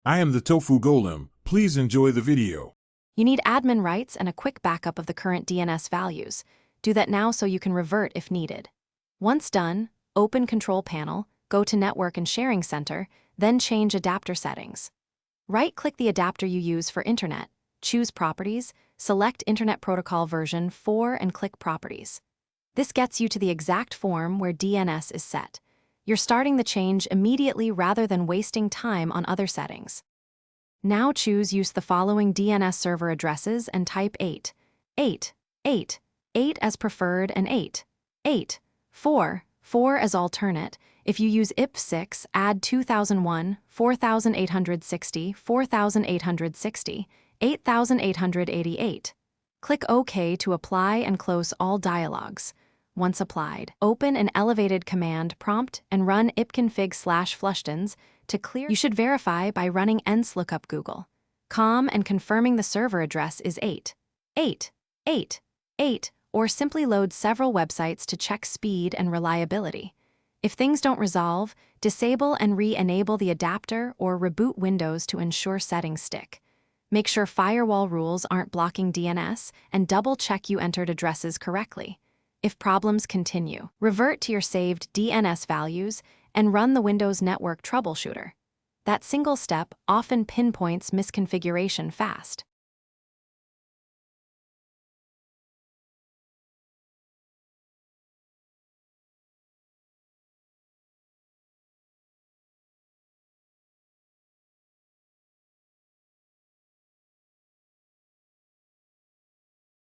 I am the Tofu Golem. Please enjoy the video. You need admin rights and a quick backup of the current DNS values. Do that now so you can revert if needed. Once done, open Control Panel, go to Network and Sharing Center, then change adapter settings. Right-click the adapter you use for Internet, choose Properties, select Internet Protocol version 4 and click Properties. This gets you to the exact form where DNS is set. You're starting the change immediately rather than wasting time on other settings. Now Use the following DNS server addresses and type 8 as preferred and 4 as alternate. If you use IPv6, add 2001, 4860, 4860, 8888. Click OK to apply and close all dialogues. Once applied, open an elevated command prompt and run ipconfig/flushtons to clear. You should verify by running lookup Google.com and confirming the server address is 8 or simply load several websites to check speed and reliability. If things don't resolve, disable and re-enable the adapter or reboot Windows to ensure settings stick. Make sure firewall rules aren't blocking DNS and double-check you entered addresses correctly. If problems continue, revert to your saved DNS values and run the Windows Network Troubleshooter. That single step often pinpoints misconfiguration fast.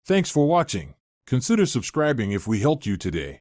Thanks for watching. Consider subscribing if we helped you today.